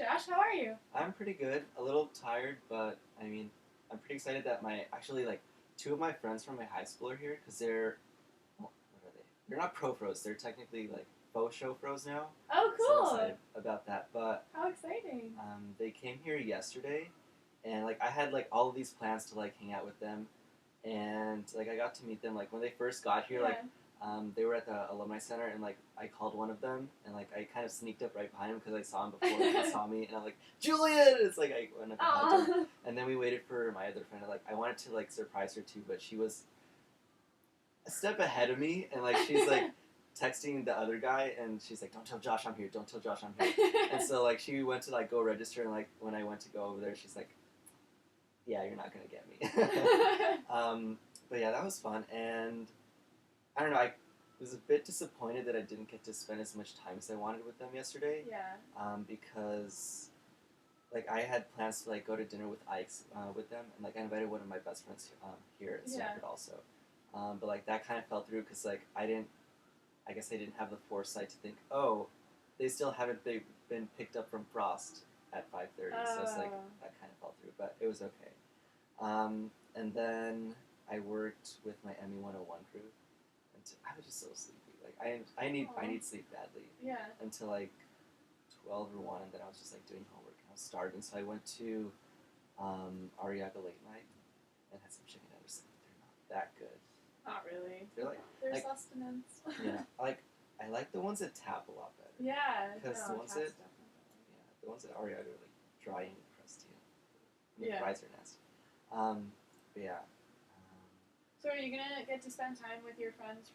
Josh. How are you? I'm pretty good. A little tired, but I mean, I'm pretty excited that two of my friends from my high school are here because what are they? They're not pro pros. They're technically like faux show pros now. Oh, So I'm cool. excited about that. But How exciting. they came here yesterday, and like I had like all of these plans to like hang out with them, and like I got to meet them like when they first got here. They were at the alumni center, and like I called one of them, and like I kind of sneaked up right behind him because I saw him before he saw me, and I'm like, Julian! It's like I went up and hugged him, and then we waited for my other friend. Like I wanted to like surprise her too, but she was a step ahead of me, and like she's like texting the other guy, and she's like, "Don't tell Josh I'm here. Don't tell Josh I'm here." And so like she went to like go register, and like when I went to go over there, she's like, "Yeah, you're not gonna get me." But yeah, that was fun, and I don't know. I was a bit disappointed that I didn't get to spend as much time as I wanted with them yesterday. Yeah. Because like I had plans to like go to dinner with Ike's with them, and like I invited one of my best friends here at Stanford also. But like that kind of fell through because like I guess I didn't have the foresight to think, oh, they still haven't been picked up from Frost at 5:30. So it's like that kind of fell through, but it was okay. And then I worked with my ME 101 crew. I was just so sleepy. Like I need sleep badly. Yeah. Until like 12 or 1, and then I was just like doing homework and I was starving. So I went to Ariaga late night and had some chicken nuggets. They're not that good. Not really. They're like sustenance. Yeah, I like the ones at Tap a lot better. Yeah. Because the ones at Ariaga are like dry and crusty. And the fries are nasty. But yeah. So are you gonna get to spend time with your friends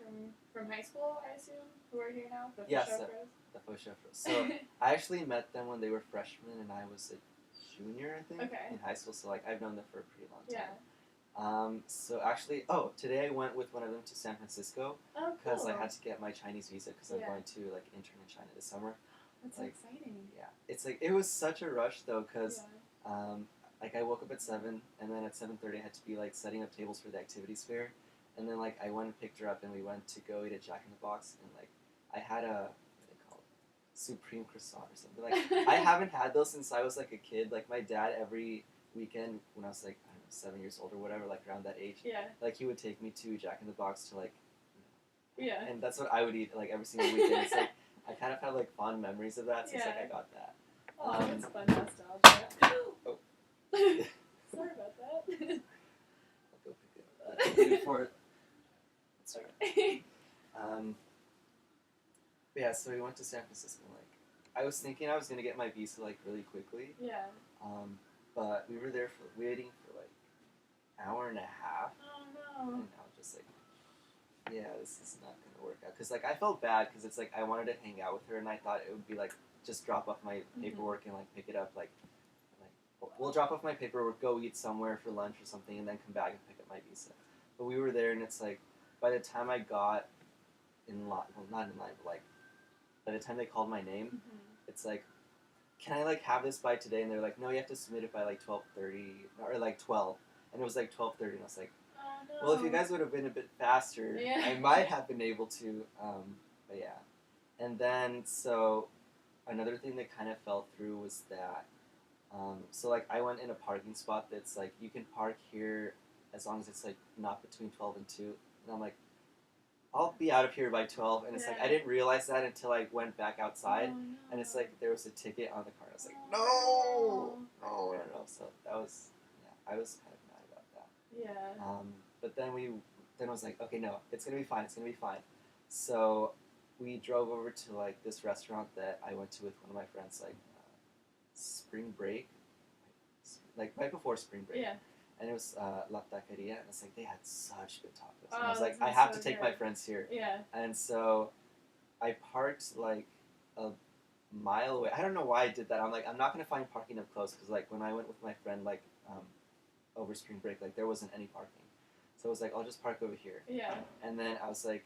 from high school, I assume, who are here now? The faux show pros. So I actually met them when they were freshmen, and I was a junior, I think, in high school. So like I've known them for a pretty long time. Yeah. So actually, today I went with one of them to San Francisco because I had to get my Chinese visa because I'm going to like intern in China this summer. That's so exciting. Yeah, it's like it was such a rush though because. Like I woke up at 7, and then at 7:30 I had to be like setting up tables for the activities fair, and then like I went and picked her up, and we went to go eat at Jack in the Box, and like I had what are they called, supreme croissant or something. Like I haven't had those since I was like a kid. Like my dad every weekend when I was like I don't know 7 years old or whatever, like around that age. Yeah. Like he would take me to Jack in the Box to like. Yeah. And that's what I would eat like every single weekend. It's like I kind of have like fond memories of that since like I got that. Oh, that's fun nostalgia. Oh. Sorry about that. I'll go pick it up. For it. That's right. Yeah, so we went to San Francisco. Like, I was thinking I was gonna get my visa like really quickly. Yeah. But we were there waiting for like an hour and a half. Oh no. And I was just like, yeah, this is not gonna work out. Cause like I felt bad because it's like I wanted to hang out with her, and I thought it would be like just drop off my paperwork and like pick it up like. We'll drop off my paperwork, go eat somewhere for lunch or something, and then come back and pick up my visa. But we were there, and it's like, by the time I got in line, well, not in line, but like, by the time they called my name, it's like, can I like have this by today? And they're like, no, you have to submit it by like 12:30 or like 12. And it was like 12:30, and I was like, oh, no. well, if you guys would have been a bit faster, I might have been able to. But yeah, and then so another thing that kind of fell through was that. So like I went in a parking spot that's like you can park here as long as it's like not between 12 and 2, and I'm like I'll be out of here by 12, and it's like I didn't realize that until I went back outside, and it's like there was a ticket on the car. I was like no. So that was I was kind of mad about that. Yeah. But then I was like, okay, no, it's gonna be fine. So we drove over to like this restaurant that I went to with one of my friends like. Spring break, like right before spring break, and it was La Taqueria, and it's like they had such good tacos. And I was like, I have to take my friends here. Yeah. And so I parked like a mile away. I don't know why I did that. I'm like, I'm not gonna find parking up close because like when I went with my friend like over spring break, like there wasn't any parking, so I was like, I'll just park over here. Yeah. And then I was like,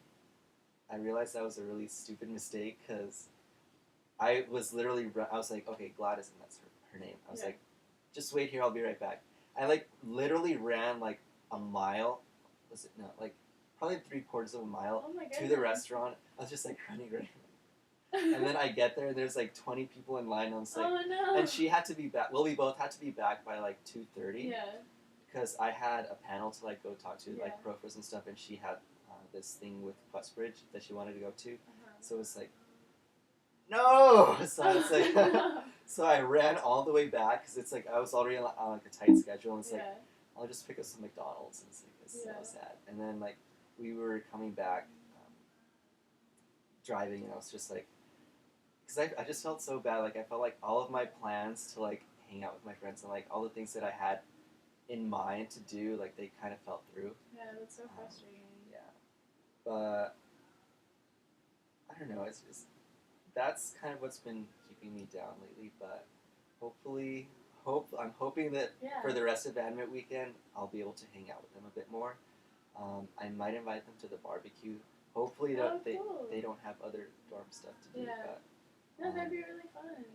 I realized that was a really stupid mistake because. I was like, okay, Gladys, and that's her name. I was like, just wait here, I'll be right back. I like literally ran like a mile, like probably 3/4 of a mile to the restaurant. I was just like running. And then I get there and there's like 20 people in line. And I was like, oh no. and she had to be back. Well, we both had to be back by like 2:30. Yeah. Because I had a panel to like go talk to like Yeah. profs and stuff, and she had this thing with Questbridge that she wanted to go to. So it's like, no. So it's like, so I ran all the way back because it's like I was already on like a tight schedule, and it's like I'll just pick up some McDonald's, and it's like it's so sad. And then like we were coming back, driving, and I was just like, because I just felt so bad. Like I felt like all of my plans to like hang out with my friends and like all the things that I had in mind to do, like they kind of fell through. Yeah, that's so frustrating. Yeah, but I don't know. It's just that's kind of what's been keeping me down lately. But hopefully, I'm hoping that for the rest of Admit Weekend, I'll be able to hang out with them a bit more. I might invite them to the barbecue. Hopefully, cool. they don't have other dorm stuff to do. Yeah. But, no, that'd be really fun.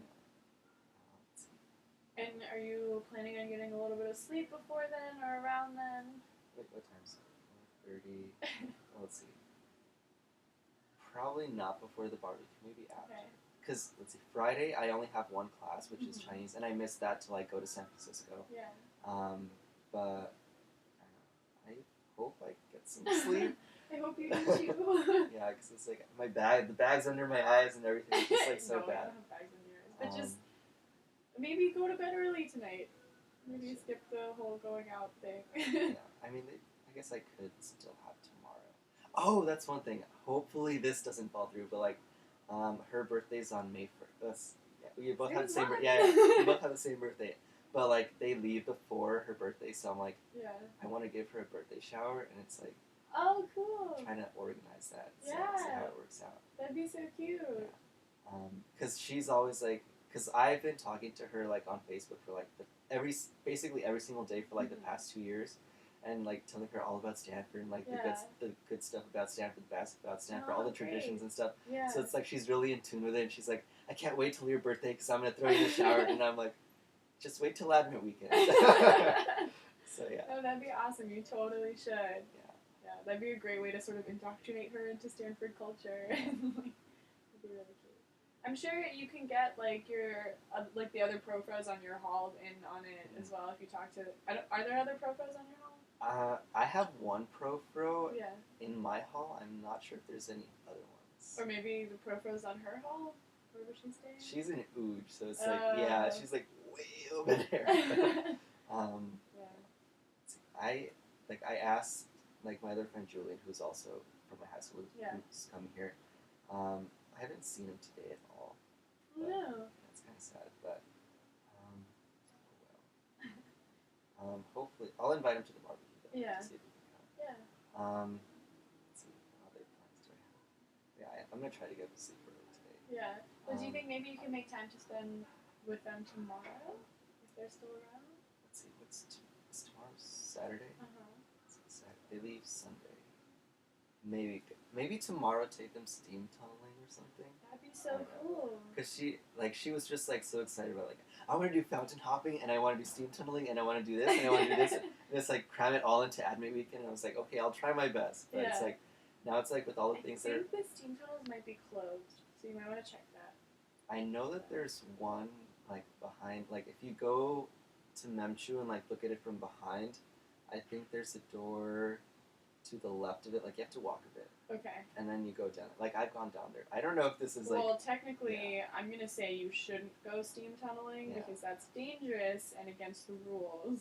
And are you planning on getting a little bit of sleep before then or around then? Wait, what time's it? 4:30. Let's see. Probably not before the barbecue, maybe after. Because, let's see, Friday I only have one class, which is Chinese, and I missed that to, like, go to San Francisco. Yeah. But, I hope I get some sleep. I hope you do too. Yeah, because it's like, the bag's under my eyes and everything. It's just, like, so no, bad. I don't have bags under your eyes. But just, maybe go to bed early tonight. Maybe skip the whole going out thing. Yeah, I mean, I guess I could still have tomorrow. Oh, that's one thing. Hopefully this doesn't fall through, but like, her birthday's on May 1st. Yeah, we both have the same. We both have the same birthday. But like, they leave before her birthday, so I'm like, I want to give her a birthday shower, and it's like, oh, cool. Trying to organize that. So Yeah. see how it works out. That'd be so cute. Yeah. Because she's always like, because I've been talking to her like on Facebook for like basically every single day for like the past 2 years. And like telling her all about Stanford and like the good stuff about Stanford, the bad stuff about Stanford, all the traditions and stuff. Yeah. So it's like she's really in tune with it, and she's like, I can't wait till your birthday because I'm gonna throw you in the shower, and I'm like, just wait till Admit Weekend. So yeah. Oh, that'd be awesome. You totally should. Yeah. Yeah, that'd be a great way to sort of indoctrinate her into Stanford culture. That'd be really cute. I'm sure you can get like your like the other profos on your hall in on it as well if you talk to. Are there other profos on your hall? I have one profro Yeah. in my hall. I'm not sure if there's any other ones. Or maybe the profos on her hall, wherever she's staying. She's in Uj, so it's like she's like way over there. I asked like my other friend Julian, who's also from my high school, who's coming here. I haven't seen him today at all. No. That's kind of sad, but hopefully I'll invite him to the barbecue. Though, Yeah. to see if he can come. Yeah. Let's see what other plans do I have. Yeah, I'm gonna try to get to sleep early today. Yeah. But do you think maybe you can make time to spend with them tomorrow if they're still around? Let's see, what's tomorrow? Saturday. They leave Sunday. Maybe tomorrow take them steam tunneling or something. That'd be so cool. Because she was just like so excited about like, I want to do fountain hopping and I want to do steam tunneling and I want to do this and I want to do this and it's like cram it all into Admit Weekend, and I was like, okay, I'll try my best. But it's like now it's like with all the things that I think the steam tunnels might be closed, so you might want to check that. I know that there's one like behind, like if you go to Memchu and like look at it from behind, I think there's a door to the left of it. Like you have to walk a bit. Okay. And then you go down. Like I've gone down there. I don't know if this is like. Well, technically, I'm gonna say you shouldn't go steam tunneling because that's dangerous and against the rules.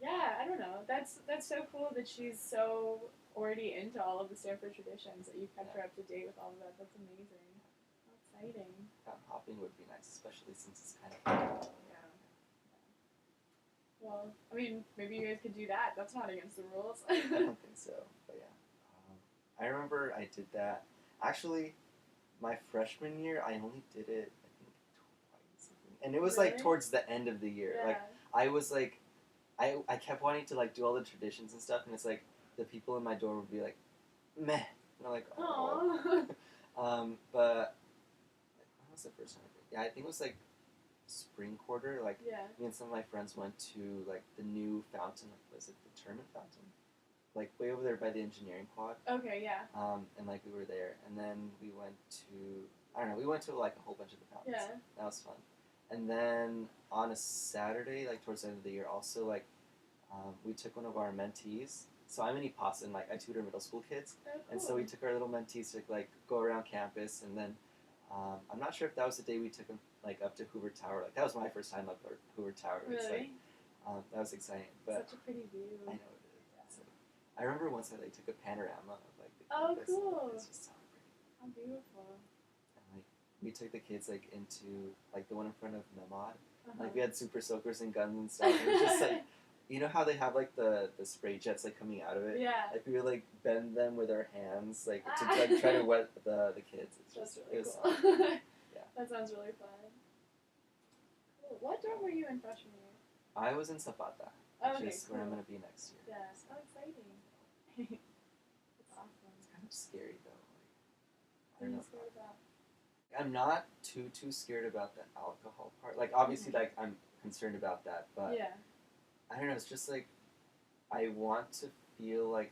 Yeah, I don't know. That's so cool that she's so already into all of the Stanford traditions that you've kept her up to date with all of that. That's amazing. How exciting. Hopping would be nice, especially since it's kind of. Well, I mean, maybe you guys could do that. That's not against the rules. I don't think so, but yeah. I remember I did that. Actually, my freshman year, I only did it, I think, twice. And it was like towards the end of the year. Yeah. Like, I was like, I kept wanting to like do all the traditions and stuff, and it's like, the people in my dorm would be like, meh. And I'm like, oh. But, when was the first time I did it? Yeah, I think it was like, spring quarter, like me and some of my friends went to like the new fountain. Was it the Terman Fountain? like way over there by the engineering pod. Okay, yeah. And like we were there, and then we went to I don't know. We went to like a whole bunch of the fountains. Yeah. That was fun. And then on a Saturday, like towards the end of the year, also like we took one of our mentees. So I'm in EPAS and like I tutor middle school kids, Oh, cool. and so we took our little mentees to like go around campus, and then I'm not sure if that was the day we took them like up to Hoover Tower. Like that was my first time up at Hoover Tower. Really? It's like that was exciting. But such a pretty view. I know it is. Yeah. Like, I remember once I like took a panorama of like the campus. Cool. It's just so pretty. How beautiful. And like we took the kids like into like the one in front of Memod. Uh-huh. Like we had super soakers and guns and stuff. It was just like, you know how they have like the spray jets like coming out of it? Yeah. Like we would like bend them with our hands like to like try to wet the kids. It's That's just really it was cool. yeah. That sounds really fun. Cool. What dorm were you in freshman year? I was in Zapata, Oh, which okay, is cool. where I'm gonna be next year. Yeah. How exciting. It's awesome. It's kind of scary though. Like, I What are don't you know. scared about? I'm not too scared about the alcohol part. Like obviously, like I'm concerned about that, but Yeah. I don't know. It's just like I want to feel like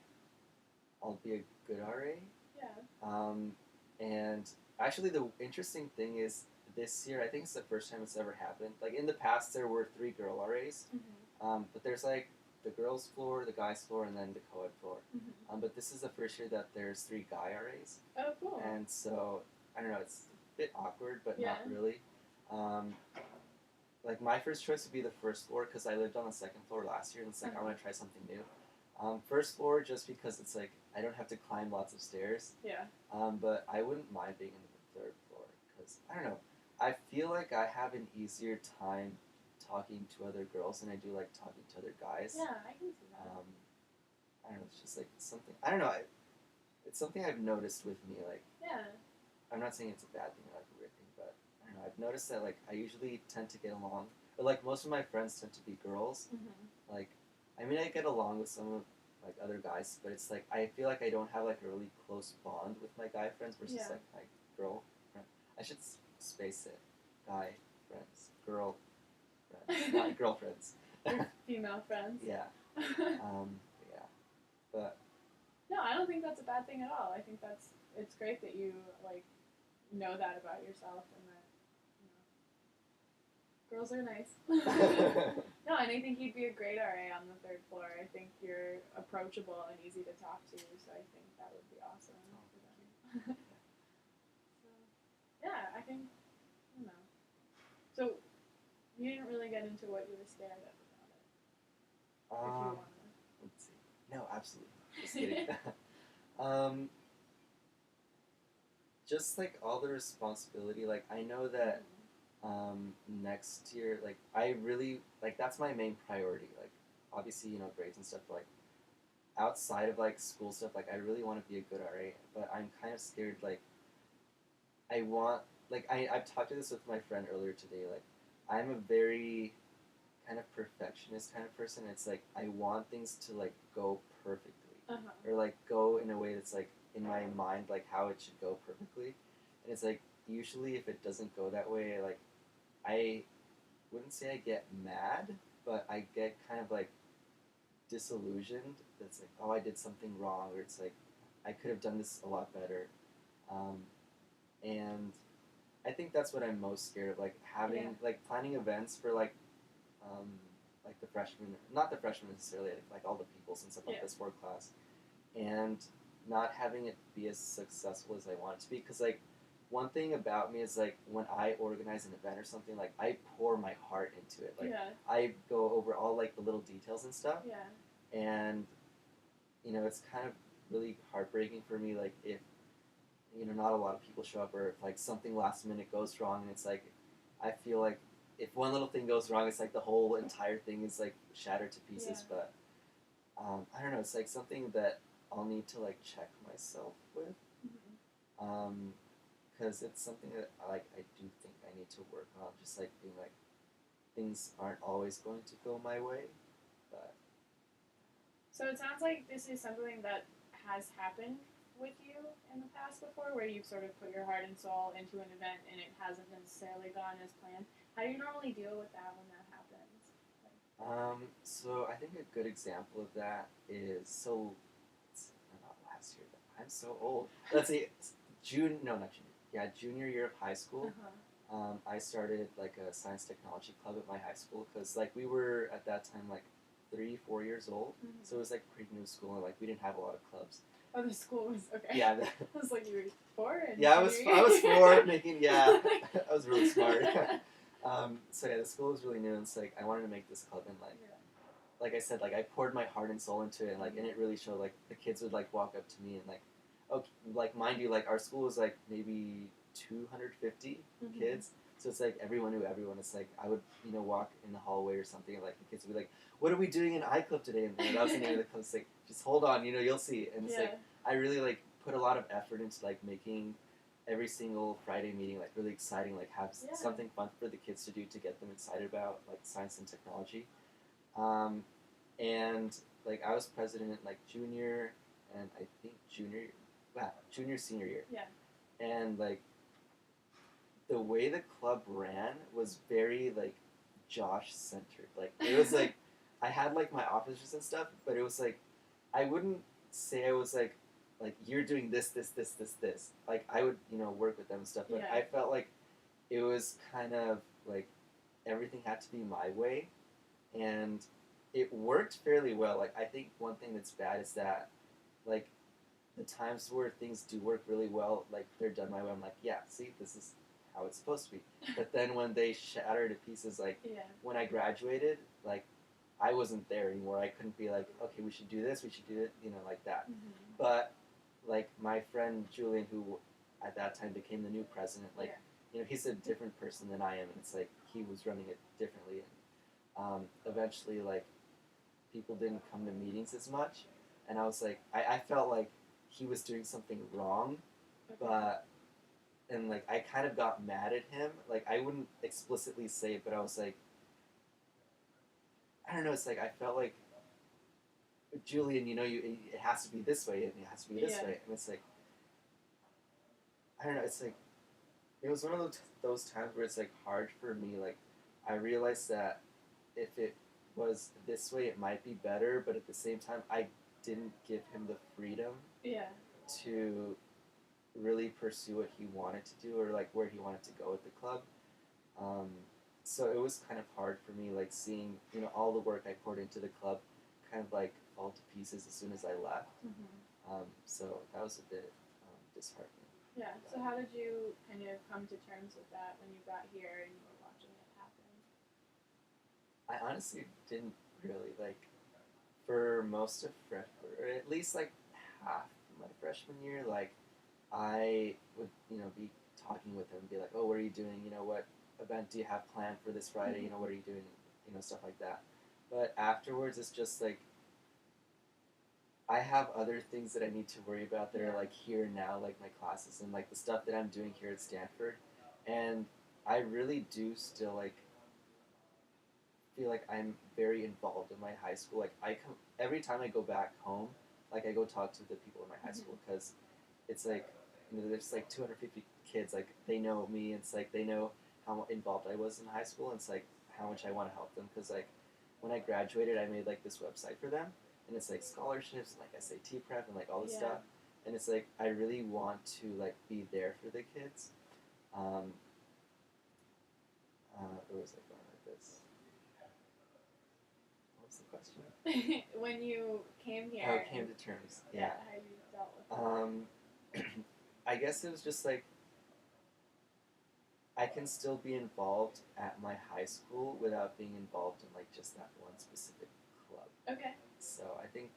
I'll be a good RA. Yeah. And actually, the interesting thing is this year, I think it's the first time it's ever happened. Like in the past, there were 3 girl RAs, Mm-hmm. but there's like the girls' floor, the guys' floor, and then the co-ed floor. Mm-hmm. But this is the first year that there's 3 guy RAs, Oh, cool. and so I don't know. It's a bit awkward, but Yeah. not really. Like my first choice would be the first floor because I lived on the second floor last year, and it's like I want to try something new. First floor just because it's like I don't have to climb lots of stairs. Yeah. But I wouldn't mind being in the third floor because I don't know. I feel like I have an easier time talking to other girls than I do like talking to other guys. Yeah, I can see that. I don't know. It's just like something. I don't know. It's something I've noticed with me. Like Yeah. I'm not saying it's a bad thing or like a weird thing, but I don't know. I've noticed that like I usually tend to get along. But like most of my friends tend to be girls. Mm-hmm. Like I mean I get along with some of like other guys, but it's like I feel like I don't have like a really close bond with my guy friends versus Yeah. like my girl friend. I should space it. Guy friends, girl friends, not girlfriends. Your female friends. Yeah. Yeah. But No, I don't think that's a bad thing at all. I think it's great that you like know that about yourself and that girls are nice. No, and I think you'd be a great RA on the third floor. I think you're approachable and easy to talk to, so I think that would be awesome for them. So, yeah, I think I don't know. So you didn't really get into what you were scared of about it. If you wanna. let's see. No, absolutely. Just kidding. Just like all the responsibility. Like I know that next year, like I really like that's my main priority. Like obviously, you know, grades and stuff. But, like outside of like school stuff, like I really want to be a good RA, but I'm kind of scared. Like I want, like I've talked to this with my friend earlier today. Like I'm a very kind of perfectionist kind of person. It's like I want things to like go perfectly, or like go in a way that's like in my mind like how it should go perfectly, and it's like usually if it doesn't go that way, like I wouldn't say I get mad, but I get kind of like disillusioned. That's like, oh, I did something wrong, or it's like I could have done this a lot better, and I think that's what I'm most scared of, like having like planning events for like the freshmen, not the freshmen necessarily, like all the people since I'm like this sport class, and not having it be as successful as I want it to be, because like one thing about me is like when I organize an event or something, like I pour my heart into it. Like I go over all like the little details and stuff. Yeah. And you know, it's kind of really heartbreaking for me, like if you know not a lot of people show up, or if like something last minute goes wrong, and it's like I feel like if one little thing goes wrong, it's like the whole entire thing is like shattered to pieces. But I don't know, it's like something that I'll need to like check myself with. Because it's something that I do think I need to work on, just like being like things aren't always going to go my way, but so it sounds like this is something that has happened with you in the past before, where you've sort of put your heart and soul into an event and it hasn't necessarily gone as planned. How do you normally deal with that when that happens? So I think a good example of that is, so last year. I'm so old. Let's see, not junior. Yeah, junior year of high school. I started like a science technology club at my high school because like we were at that time like 3-4 years old, so it was like pretty new school and like we didn't have a lot of clubs. Oh, the school was okay. Yeah, I was like, you were 4. I was 4 making I was really smart. So yeah, the school was really new and it's like I wanted to make this club and like I said, like I poured my heart and soul into it and like and it really showed. Like the kids would like walk up to me and like, okay, like mind you, like our school was like maybe 250 kids. So it's like everyone knew everyone. It's like I would, walk in the hallway or something, and like the kids would be like, "What are we doing in iClub today?" And that was the name of the club. It's like, just hold on, you'll see. And it's like I really like put a lot of effort into like making every single Friday meeting like really exciting, like have something fun for the kids to do to get them excited about like science and technology. And like I was president like junior and I think junior senior year. Yeah. And like the way the club ran was very like Josh centered. Like it was like I had like my officers and stuff, but it was like I wouldn't say I was like you're doing this. Like I would work with them and stuff, but I felt like it was kind of like everything had to be my way, and it worked fairly well. Like I think one thing that's bad is that like the times where things do work really well, like they're done my way. I'm like, yeah, see, this is how it's supposed to be. But then when they shatter to pieces, like when I graduated, like I wasn't there anymore. I couldn't be like, okay, we should do this, we should do it, like that. But like my friend Julian, who at that time became the new president, like he's a different person than I am, and it's like he was running it differently, and eventually like people didn't come to meetings as much, and I was like, I felt like he was doing something wrong, but and like I kind of got mad at him. Like I wouldn't explicitly say it, but I was like, I don't know. It's like I felt like Julian, it has to be this way, and it has to be this way, and it's like I don't know. It's like it was one of those times where it's like hard for me. Like I realized that if it was this way, it might be better, but at the same time, I didn't give him the freedom to really pursue what he wanted to do or like where he wanted to go with the club. So it was kind of hard for me, like seeing all the work I poured into the club kind of like fall to pieces as soon as I left. So that was a bit disheartening. Yeah. So how did you kind of come to terms with that when you got here and you were watching it happen? I honestly didn't really like for most of freshman, or at least like half my freshman year. Like I would be talking with him and be like, oh, what are you doing? What event do you have planned for this Friday? What are you doing? Stuff like that. But afterwards, it's just like I have other things that I need to worry about that are like here and now, like my classes and like the stuff that I'm doing here at Stanford. And I really do still like feel like I'm very involved in my high school. Like every time I go back home, like I go talk to the people in my high school because it's like there's like 250 kids. Like they know me. It's like they know how involved I was in high school. And it's like how much I want to help them because like when I graduated, I made like this website for them, and it's like scholarships, like SAT prep, and like all this stuff. And it's like I really want to like be there for the kids. Where was I going with this? What was the question? When you came here. How I came to terms. Yeah. How you dealt with it. I guess it was just like I can still be involved at my high school without being involved in like just that one specific club. Okay. So I think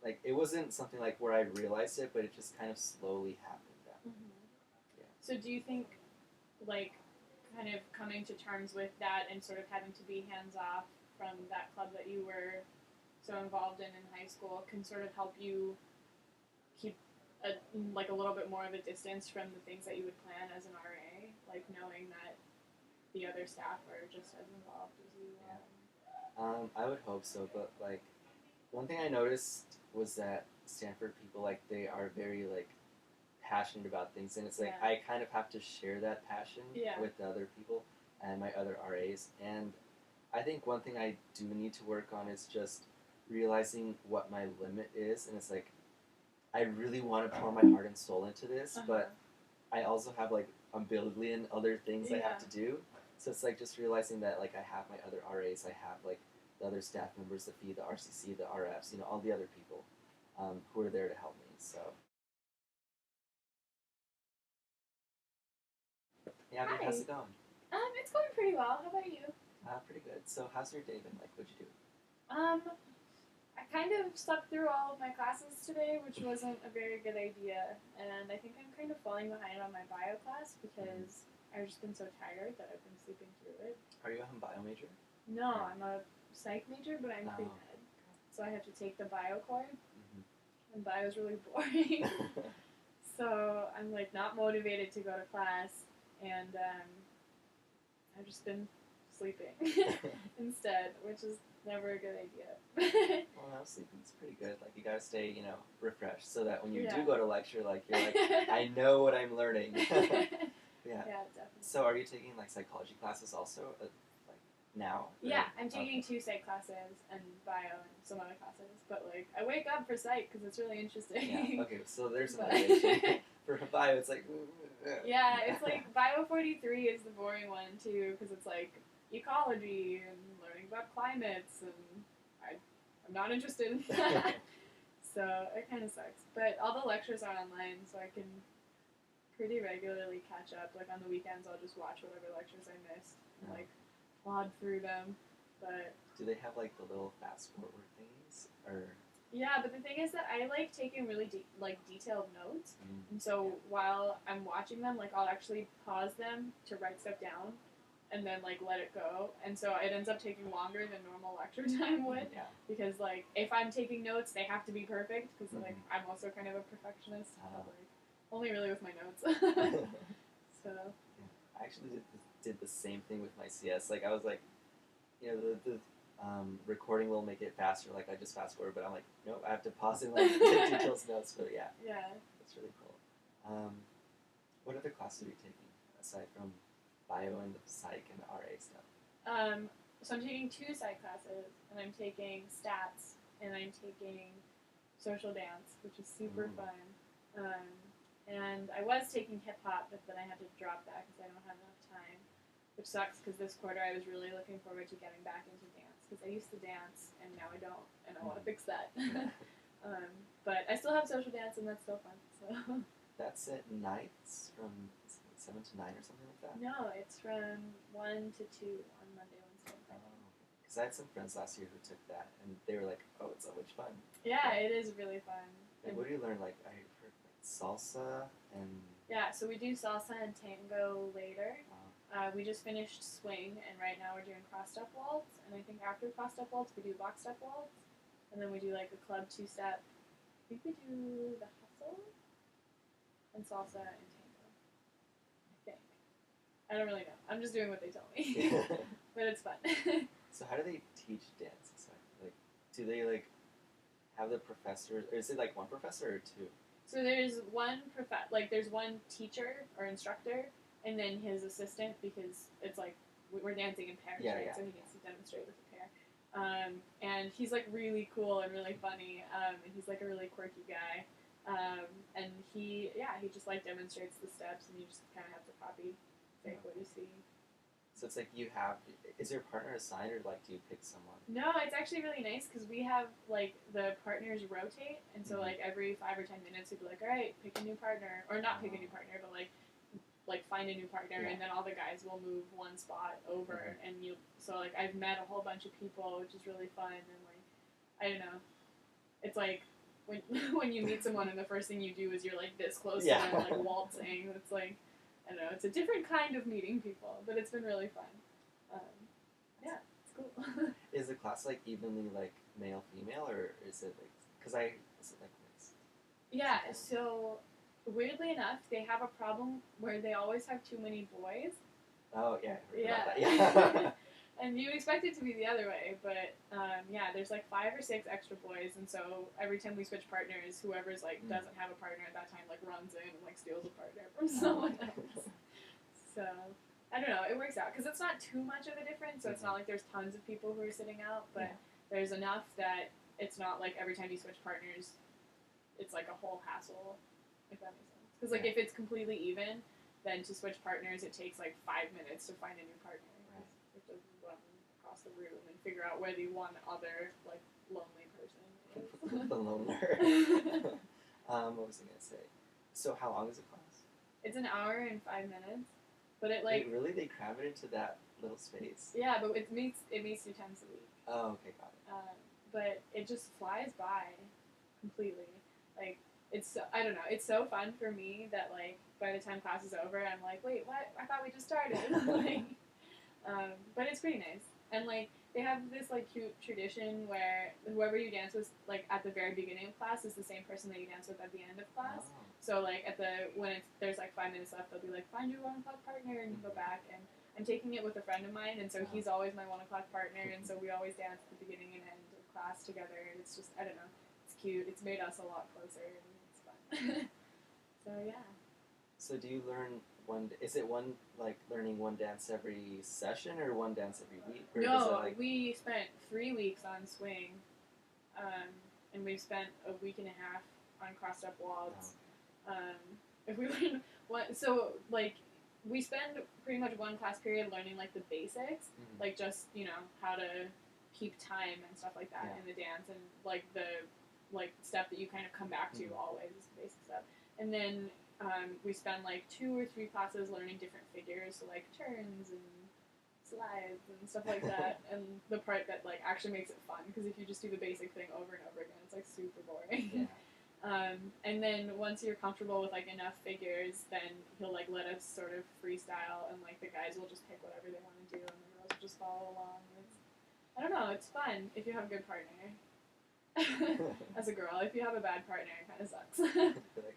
like it wasn't something like where I realized it, but it just kind of slowly happened. Yeah. So do you think like kind of coming to terms with that and sort of having to be hands off from that club that you were so involved in high school can sort of help you keep a little bit more of a distance from the things that you would plan as an RA, like knowing that the other staff are just as involved as you are? I would hope so, but like one thing I noticed was that Stanford people, like they are very like passionate about things, and it's like I kind of have to share that passion with the other people and my other RAs. And I think one thing I do need to work on is just realizing what my limit is, and it's like I really want to pour my heart and soul into this, but I also have like a billion other things I have to do. So it's like just realizing that like I have my other RAs, I have like the other staff members, the FEE, the RCC, the RFs, you know, all the other people who are there to help me. So yeah, Hi. how's it going? It's going pretty well. How about you? Pretty good. So how's your day been like? What'd you do? I kind of slept through all of my classes today, which wasn't a very good idea, and I think I'm kind of falling behind on my bio class because I've just been so tired that I've been sleeping through it. Are you a bio major? No, I'm a psych major, but I'm pre-med, so I have to take the bio core, and bio's really boring. So I'm like not motivated to go to class, and I've just been sleeping instead, which is never a good idea. Well, no, sleeping's pretty good. Like, you gotta stay, you know, refreshed so that when you do go to lecture, like, you're like, I know what I'm learning. Yeah, definitely. So are you taking, like, psychology classes also, like, now? Yeah, I'm taking 2 psych classes and bio and some other classes, but, like, I wake up for psych because it's really interesting. Yeah, okay, so there's some motivation. For bio, it's like... Yeah, it's like, bio 43 is the boring one, too, because it's, like, ecology and learning about climates, and I'm not interested in that. So it kind of sucks. But all the lectures are online, so I can pretty regularly catch up. Like on the weekends, I'll just watch whatever lectures I missed and like plod through them. But do they have like the little fast forward things, or? Yeah, but the thing is that I like taking really detailed notes, and so while I'm watching them, like I'll actually pause them to write stuff down, and then like let it go, and so it ends up taking longer than normal lecture time would. Yeah. Because like if I'm taking notes, they have to be perfect because like I'm also kind of a perfectionist, but, like only really with my notes. So. Yeah. I actually did the same thing with my CS. Like I was like, you know, the recording will make it faster. Like I just fast forward, but I'm like, nope, I have to pause and like take details notes. But yeah, that's really cool. What other classes are you taking aside from bio and the psych and the RA stuff? So I'm taking 2 psych classes, and I'm taking stats, and I'm taking social dance, which is super fun. And I was taking hip hop, but then I had to drop that because I don't have enough time, which sucks because this quarter I was really looking forward to getting back into dance because I used to dance and now I don't, and I want to fix that. But I still have social dance and that's still fun. So. That's at nights from 7 to 9 or something like that? No, it's from 1 to 2 on Monday, Wednesday, and Friday. Because I had some friends last year who took that and they were like, oh, it's so much fun. Yeah, it is really fun. And what do you learn? Like, I heard like salsa and... Yeah, so we do salsa and tango later. We just finished swing, and right now we're doing cross-step waltz. And I think after cross-step waltz, we do lock-step waltz. And then we do like a club 2-step. I think we do the hustle and salsa and tango. I think. I don't really know. I'm just doing what they tell me. But it's fun. So how do they teach dance exactly? Like, do they like have the professors, or is it like one professor or 2? So there's there's one teacher or instructor, and then his assistant, because it's like we're dancing in pairs, right? So he needs to demonstrate with a pair. And he's like really cool and really funny, and he's like a really quirky guy. And he just like demonstrates the steps, and you just kind of have to copy like what you see. So it's like is your partner assigned, or like do you pick someone? No, it's actually really nice because we have like the partners rotate, and so like every 5 or 10 minutes we'd be like, all right, pick a new partner, or not pick a new partner, but like find a new partner, and then all the guys will move one spot over, and so like I've met a whole bunch of people, which is really fun, and like I don't know, it's like when you meet someone and the first thing you do is you're like this close to them, like waltzing. It's like I don't know, it's a different kind of meeting people, but it's been really fun. Yeah, it's cool. Is the class like evenly like male female, or is it like is it like mixed? Yeah, so weirdly enough, they have a problem where they always have too many boys. Oh yeah, I heard about that. Yeah. And you expect it to be the other way, but there's like 5 or 6 extra boys, and so every time we switch partners, whoever's like doesn't have a partner at that time like runs in and like steals a partner from someone else. So I don't know, it works out because it's not too much of a difference. So it's not like there's tons of people who are sitting out, but there's enough that it's not like every time you switch partners, it's like a whole hassle, if that makes sense. Because like if it's completely even, then to switch partners it takes like 5 minutes to find a new partner. Right. You have to run across the room and figure out where the one other like lonely person is. The loner. What was I gonna say? So how long is the class? It's an hour and 5 minutes, but it Wait, really? They cram it into that little space? Yeah, but it meets 2 times a week. Oh, okay, got it. But it just flies by completely. Like, I don't know, it's so fun for me that, like, by the time class is over, I'm like, wait, what? I thought we just started. Like, but it's pretty nice. And, like, they have this, like, cute tradition where whoever you dance with, like, at the very beginning of class is the same person that you dance with at the end of class. Oh. So, like, there's, like, 5 minutes left, they'll be like, find your 1 o'clock partner, and you go back, and I'm taking it with a friend of mine, and so he's always my 1 o'clock partner, and so we always dance at the beginning and end of class together, and it's just, I don't know, it's cute, it's made us a lot closer, and it's fun. So, yeah. So do you learn learning one dance every session, or one dance every week? Or no, we spent 3 weeks on swing, and we've spent a week and a half on crossed up waltz. If we learn we spend pretty much 1 class period learning, like, the basics, like, just, you know, how to keep time and stuff like that in the dance, and, like, the, like, step that you kind of come back to always is the basic stuff. And then we spend, like, 2 or 3 classes learning different figures, so, like, turns and slides and stuff like that, and the part that, like, actually makes it fun, because if you just do the basic thing over and over again, it's, like, super boring. Yeah. And then once you're comfortable with, like, enough figures, then he'll, like, let us sort of freestyle, and, like, the guys will just pick whatever they want to do, and the girls will just follow along. I don't know, it's fun if you have a good partner. As a girl, if you have a bad partner, it kind of sucks. Like,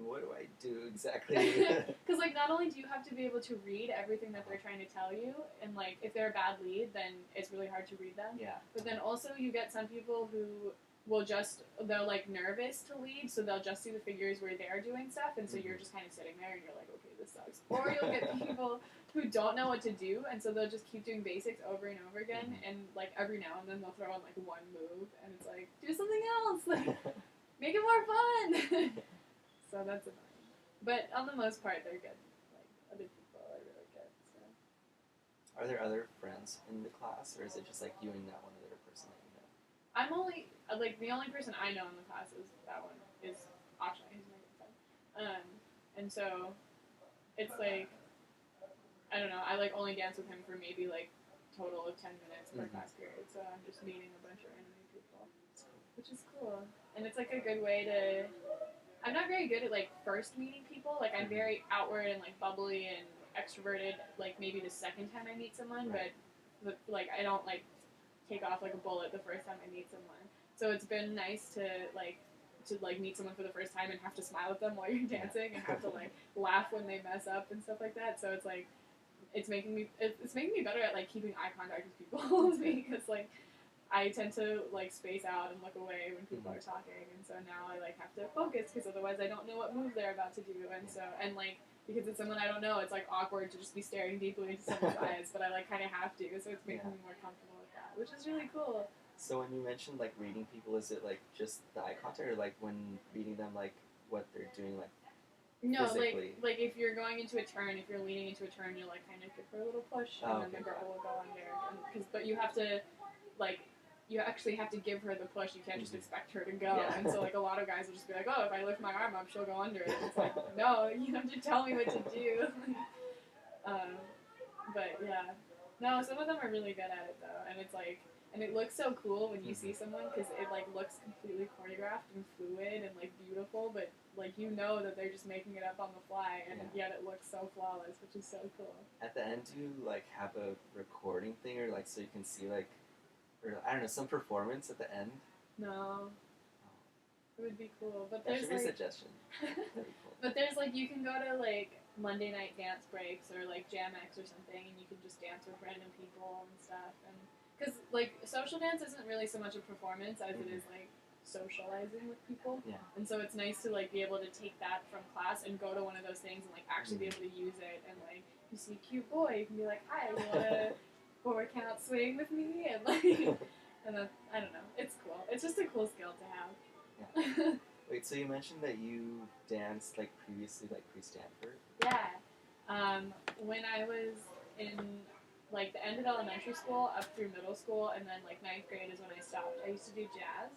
what do I do exactly? Because, like, not only do you have to be able to read everything that they're trying to tell you, and, like, if they're a bad lead, then it's really hard to read them. Yeah. But then also you get some people who they're, like, nervous to lead, so they'll just do the figures where they're doing stuff, and so you're just kind of sitting there, and you're like, okay, this sucks. Or you'll get people who don't know what to do, and so they'll just keep doing basics over and over again, and, like, every now and then they'll throw in, like, 1 move, and it's like, do something else! Like, make it more fun! So that's annoying. But on the most part, they're good. Like, other people are really good, so. Are there other friends in the class, or is it just, like, you and that one other person that you know? I'm only, like, the only person I know in the class is that one, is Akshay, he's my good friend. And so, it's like, I don't know, I, like, only dance with him for maybe, like, total of 10 minutes per class period, so I'm just meeting a bunch of random people, which is cool. And it's, like, a good way to, I'm not very good at, like, first meeting people, like, I'm very outward and, like, bubbly and extroverted, like, maybe the second time I meet someone, but, like, I don't, like, take off like a bullet the first time I meet someone. So it's been nice to meet someone for the first time and have to smile at them while you're dancing and have to, like, laugh when they mess up and stuff like that. So it's like it's making me better at, like, keeping eye contact with people because, like, I tend to, like, space out and look away when people are talking, and so now I, like, have to focus because otherwise I don't know what move they're about to do, and so, and, like, because it's someone I don't know, it's, like, awkward to just be staring deeply into someone's eyes, but I, like, kind of have to, so it's making me more comfortable with that, which is really cool. So when you mentioned, like, reading people, is it, like, just the eye contact, or, like, when reading them, like, what they're doing, like, no, physically? like if you're going into a turn, if you're leaning into a turn, you'll, like, kind of give her a little push, and then the girl will go under, but you have to, like, you actually have to give her the push. You can't just expect her to go. Yeah. And so, like, a lot of guys will just be like, oh, if I lift my arm up, she'll go under it. And it's like, no, you have to tell me what to do. But, yeah. No, some of them are really good at it, though. And it's like, and it looks so cool when you see someone because it, like, looks completely choreographed and fluid and, like, beautiful. But, like, you know that they're just making it up on the fly. And yet it looks so flawless, which is so cool. At the end, do you, like, have a recording thing or, like, so you can see, like, or, I don't know, some performance at the end? No. It would be cool. But that there's, should be like, a suggestion. That'd be cool. But there's, like, you can go to, like, Monday night dance breaks or, like, Jam X or something, and you can just dance with random people and stuff. And because, like, social dance isn't really so much a performance as it is, like, socializing with people. Yeah. And so it's nice to, like, be able to take that from class and go to one of those things and, like, actually be able to use it. And, like, you see a cute boy, you can be like, hi, you want to 4 count swing with me? And, like, and then, I don't know. It's cool. It's just a cool skill to have. Yeah. Wait, so you mentioned that you danced like previously, like pre-Stanford? Yeah. When I was in like the end of elementary school up through middle school, and then like ninth grade is when I stopped. I used to do jazz.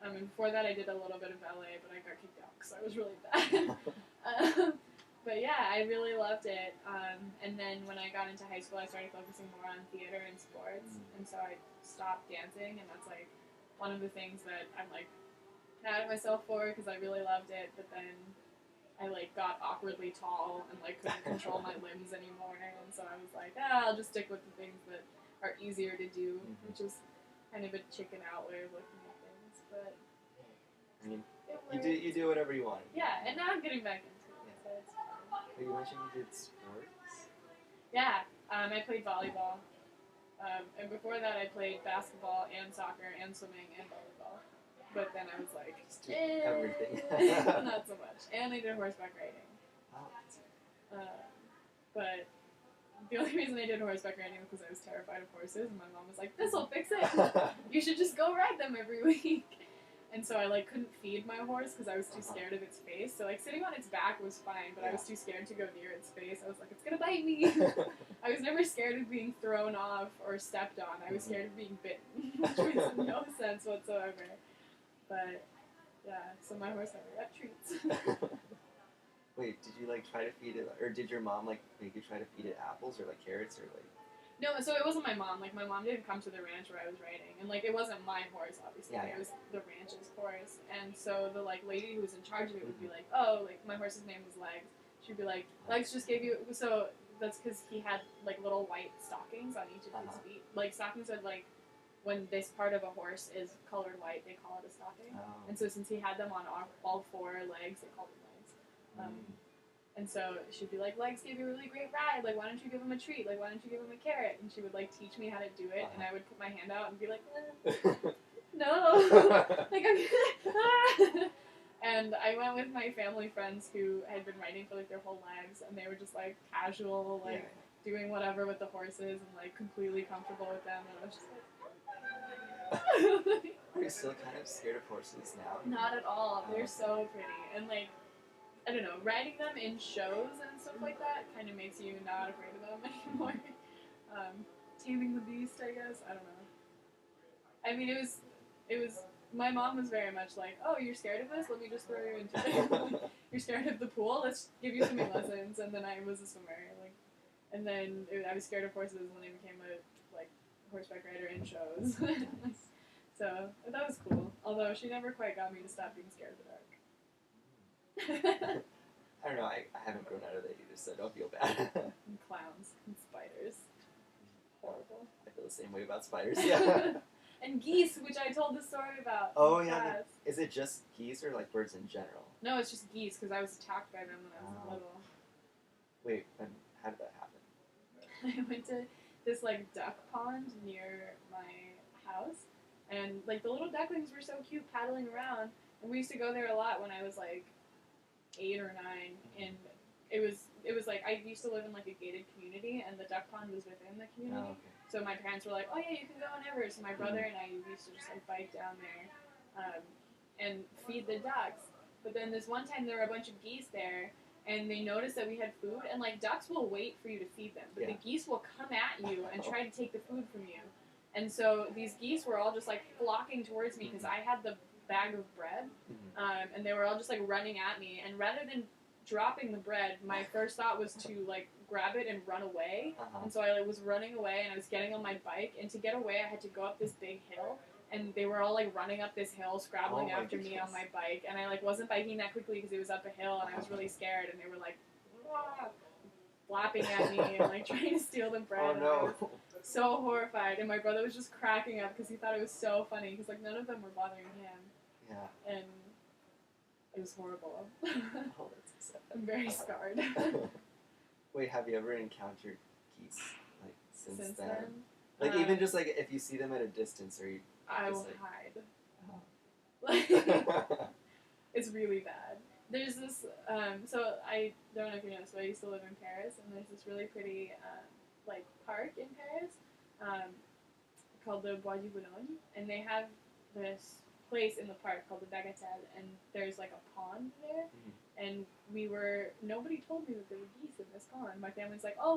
And before that, I did a little bit of ballet, but I got kicked out because I was really bad. But yeah, I really loved it. And then when I got into high school, I started focusing more on theater and sports, and so I stopped dancing, and that's like one of the things that I'm like mad at myself for because I really loved it, but then I like got awkwardly tall and like couldn't control my limbs anymore, and so I was like, I'll just stick with the things that are easier to do, which is kind of a chicken out way of looking at things, but I mean, you do whatever you want. Yeah, and now I'm getting back into it, so it's fun. But you mentioned you did sports? Yeah, I played volleyball, and before that I played basketball and soccer and swimming and volleyball. But then I was like, everything. Not so much. And I did horseback riding. Oh. But the only reason I did horseback riding was because I was terrified of horses, and my mom was like, "This'll fix it. You should just go ride them every week." And so I like couldn't feed my horse because I was too scared of its face. So like sitting on its back was fine, but I was too scared to go near its face. I was like, it's gonna bite me. I was never scared of being thrown off or stepped on. I was scared of being bitten, which makes no sense whatsoever. But yeah, so my horse never got treats. Wait, did you like try to feed it, or did your mom like make you try to feed it apples or like carrots or like? No, so it wasn't my mom. Like my mom didn't come to the ranch where I was riding, and like it wasn't my horse, obviously. Yeah. It was the ranch's horse, and so the like lady who was in charge of it would be like, "Oh, like my horse's name was Legs." She'd be like, "Legs just gave you." So that's because he had like little white stockings on each of his feet. Like stockings are like when this part of a horse is colored white, they call it a stocking. Oh. And so since he had them on all four legs, they called them legs. And so she'd be like, Legs gave you a really great ride. Like, why don't you give him a treat? Like, why don't you give him a carrot? And she would, like, teach me how to do it. And I would put my hand out and be like, no. Like, I'm And I went with my family friends who had been riding for, like, their whole lives. And they were just, like, casual, like, doing whatever with the horses and, like, completely comfortable with them. And I was just like... Are you still kind of scared of horses now? Not at all. They're so pretty. And, like, I don't know, riding them in shows and stuff like that kind of makes you not afraid of them anymore. Taming the beast, I guess. I don't know. I mean, it was. My mom was very much like, "Oh, you're scared of this? Let me just throw you into it. You're scared of the pool? Let's give you swimming lessons." And then I was a swimmer, like, and then I was scared of horses when I became a like horseback rider in shows. So that was cool. Although she never quite got me to stop being scared of the dark. I don't know, I haven't grown out of that either, so don't feel bad. And clowns and spiders. Horrible. I feel the same way about spiders, yeah. And geese, which I told the story about. Oh, yeah. Is it just geese or like birds in general? No, it's just geese, because I was attacked by them when I was little. Wait, how did that happen? I went to this like duck pond near my house, and like the little ducklings were so cute paddling around, and we used to go there a lot when I was like 8 or 9, and it was like I used to live in like a gated community, and the duck pond was within the community. Oh, okay. So my parents were like, "Oh yeah, you can go whenever." So my brother and I used to just like bike down there, and feed the ducks. But then this one time there were a bunch of geese there, and they noticed that we had food, and like ducks will wait for you to feed them, but the geese will come at you and try to take the food from you. And so these geese were all just like flocking towards me because I had the bag of bread, and they were all just like running at me. And rather than dropping the bread, my first thought was to like grab it and run away. And so I like, was running away, and I was getting on my bike, and to get away I had to go up this big hill, and they were all like running up this hill scrabbling after me on my bike, and I like wasn't biking that quickly because it was up a hill, and I was really scared, and they were like flapping at me and like trying to steal the bread. Oh no. And I was so horrified, and my brother was just cracking up because he thought it was so funny because like none of them were bothering him. Yeah. And it was horrible. Oh, that's sad. I'm very scarred. Wait, have you ever encountered geese like since then? Then? Like even just like if you see them at a distance, or you I just, will like, hide. Like, it's really bad. There's this, so I don't know if you know this, but I used to live in Paris, and there's this really pretty, like, park in Paris, called the Bois du Boulogne, and they have this place in the park called the Bagatelle, and there's like a pond there, and nobody told me that there were geese in this pond. My family's like, oh,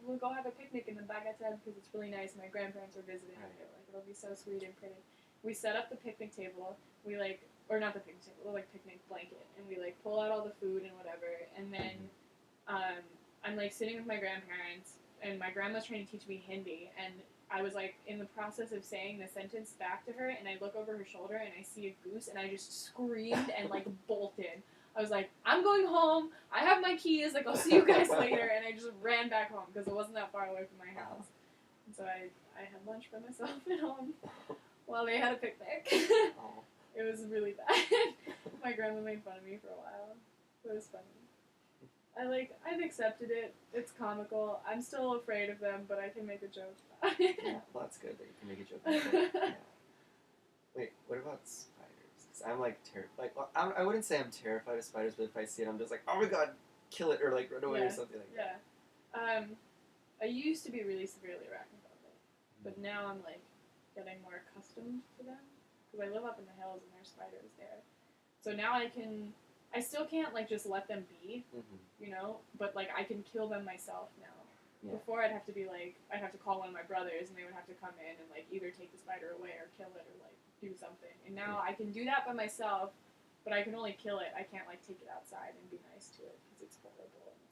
we'll go have a picnic in the Bagatelle because it's really nice. My grandparents are visiting, and they were like, it'll be so sweet and pretty. We set up the picnic table, or not the picnic table, like picnic blanket, and we like pull out all the food and whatever, and then I'm like sitting with my grandparents, and my grandma's trying to teach me Hindi, and I was like in the process of saying the sentence back to her, and I look over her shoulder and I see a goose, and I just screamed and like bolted. I was like, I'm going home, I have my keys, like I'll see you guys later, and I just ran back home because it wasn't that far away from my house. And so I had lunch by myself at home while they had a picnic. It was really bad. My grandma made fun of me for a while. It was funny. I've accepted it. It's comical. I'm still afraid of them, but I can make a joke about it. Yeah, well, that's good that you can make a joke about it. Yeah. Wait, what about spiders? Because I'm like terrified. Well, I wouldn't say I'm terrified of spiders, but if I see it, I'm just like, oh my god, kill it, or like run away or something like that. Yeah. I used to be really severely arachnophobic, but now I'm like getting more accustomed to them because I live up in the hills and there's spiders there. So now I still can't like just let them be, you know, but like I can kill them myself now. Yeah. Before I'd have to call one of my brothers and they would have to come in and like either take the spider away or kill it or like do something. And now I can do that by myself, but I can only kill it. I can't like take it outside and be nice to it because it's horrible and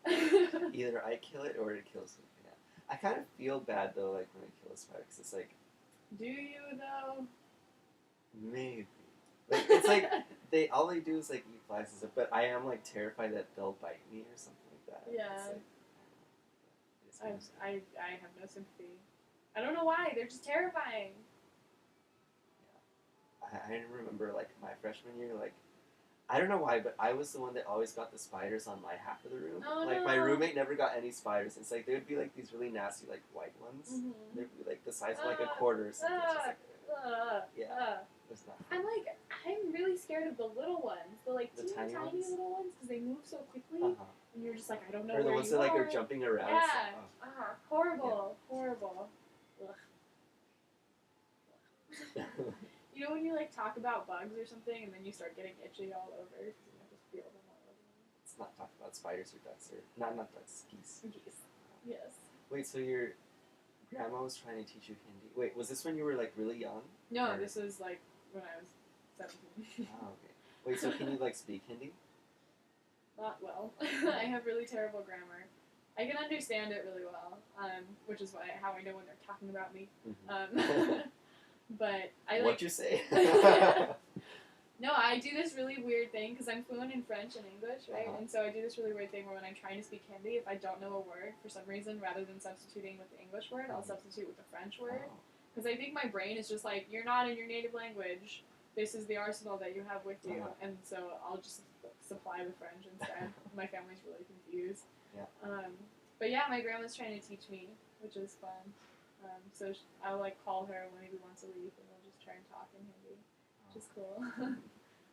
it's gonna kill me. Either I kill it or it kills me. Yeah. I kind of feel bad though, like when I kill a spider, because it's like. Do you though? Maybe. Like, it's like all they do is like eat flies and stuff, but I am like terrified that they'll bite me or something like that. Yeah. I have no sympathy. I don't know why. They're just terrifying. Yeah. I remember like my freshman year, like I don't know why, but I was the one that always got the spiders on my half of the room. Oh, like no. my roommate never got any spiders. It's like they would be like these really nasty like white ones. Mm-hmm. They'd be like the size of like a quarter or something. It's not fun. I'm really scared of the little ones, the tiny ones? little ones, because they move so quickly, and you're just like, I don't know where you are. Or the ones that like are jumping around. Yeah, horrible, horrible. Ugh. You know when you like talk about bugs or something, and then you start getting itchy all over because you have to feel them all over. Let's not talk about spiders or ducks or not ducks, geese. Geese. Yes. Wait, so your grandma was trying to teach you Hindi. Wait, was this when you were like really young? No, this was like when I was 17. Oh, okay. Wait, so can you like speak Hindi? Not well. I have really terrible grammar. I can understand it really well, which is how I know when they're talking about me. But I like. What'd you say? No, I do this really weird thing because I'm fluent in French and English, right? And so I do this really weird thing where when I'm trying to speak Hindi, if I don't know a word for some reason, rather than substituting with the English word, I'll substitute with the French word. Because I think my brain is just like, you're not in your native language. This is the arsenal that you have with you. And so I'll just supply the French instead. My family's really confused. Yeah. But yeah, my grandma's trying to teach me, which is fun. So I'll like call her maybe once a week and we'll just try and talk in Hindi, which is cool.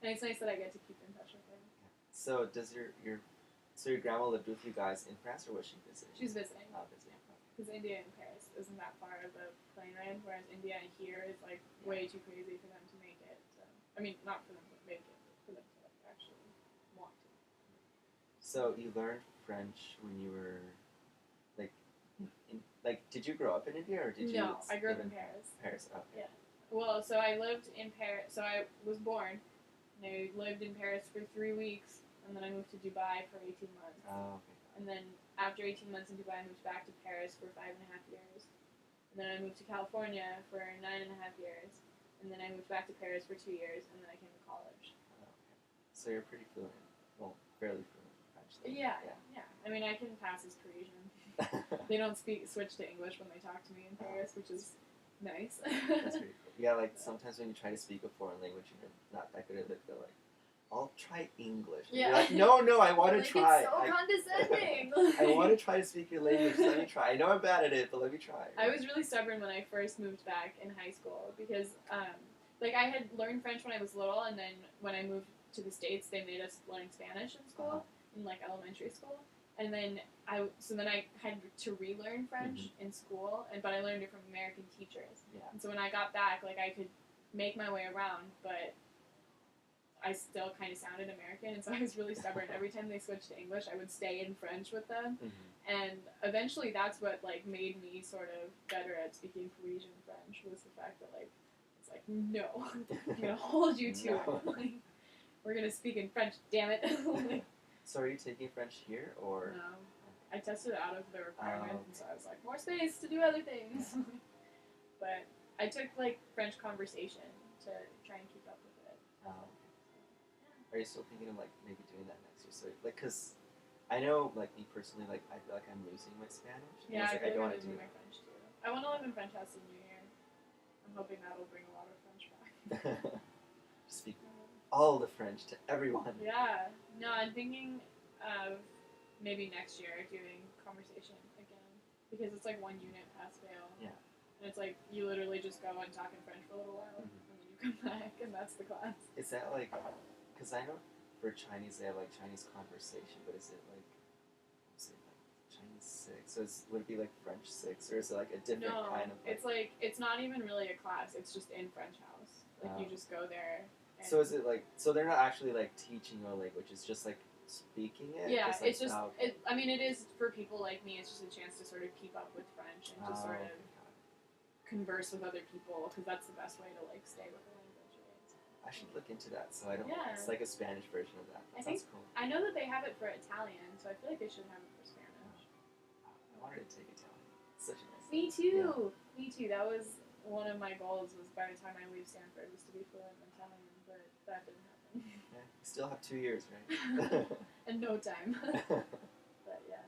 And it's nice that I get to keep in touch with her. So does your grandma lived with you guys in France, or was she visiting? She's visiting. Oh, visiting. Because India and Paris isn't that far of a plane ride, whereas India and here is like way too crazy for them to make it. So I mean, not for them to make it, but for them to like, actually want to. So you learned French when you were did you grow up in India or did you? No, I grew up in Paris. Paris, okay. Yeah. Well, so I lived in Paris. So I was born, and I lived in Paris for 3 weeks, and then I moved to Dubai for 18 months. Oh, okay. And then after 18 months in Dubai, I moved back to Paris for 5.5 years. And then I moved to California for 9.5 years. And then I moved back to Paris for 2 years, and then I came to college. Oh, okay. So you're pretty fluent. Well, fairly fluent in French. Yeah. I mean, I can pass as Parisian. They don't switch to English when they talk to me in Paris, which is nice. That's pretty cool. Yeah, like sometimes when you try to speak a foreign language and you're not that good at it, they're like, I'll try English. And you're like, no, I want to try. It's so condescending. I want to try to speak your language. Let me try. I know I'm bad at it, but let me try. I was really stubborn when I first moved back in high school because, I had learned French when I was little, and then when I moved to the States, they made us learn Spanish in school, in elementary school. And then I had to relearn French in school, but I learned it from American teachers. Yeah. And so when I got back, I could make my way around, but I still kind of sounded American, and so I was really stubborn. Every time they switched to English, I would stay in French with them, and eventually that's what like made me sort of better at speaking Parisian French, was the fact that like it's like, no, I'm gonna hold you to it. Like, we're gonna speak in French, damn it. Like, so are you taking French here, or? No, I tested it out of the requirement, and so I was like, more space to do other things. But I took like French conversation to try and keep up with it. Are you still thinking of like maybe doing that next year? So like, cause I know like me personally, like I feel like I'm losing my Spanish. Yeah, like, I don't want want to do my French too. I want to live in French House in New Year. I'm hoping that'll bring a lot of French back. Speak all the French to everyone. Yeah. No, I'm thinking of maybe next year doing conversation again, because it's like one unit pass fail. Yeah. And it's like you literally just go and talk in French for a little while, and then you come back, and that's the class. Is that like? Because I know for Chinese they have like Chinese conversation, but is it like? Chinese 6? So would it be like French 6, or is it like a different kind of? It's like it's not even really a class. It's just in French House. Like you just go there. So is it like? So they're not actually like teaching your language. It's just like speaking it. Yeah, like, it's just. I mean, it is for people like me. It's just a chance to sort of keep up with French and to sort of converse with other people, because that's the best way to like stay with the language. Right? I should look into that. So I don't. Yeah. It's like a Spanish version of that. That sounds cool. I know that they have it for Italian, so I feel like they should have it for Spanish. I wanted to take Italian. It's such a nice. Me too. Yeah. Me too. That was one of my goals. Was by the time I leave Stanford, was to be fluent in Italian, but that didn't happen. Yeah, you still have 2 years, right? And no time. But yeah.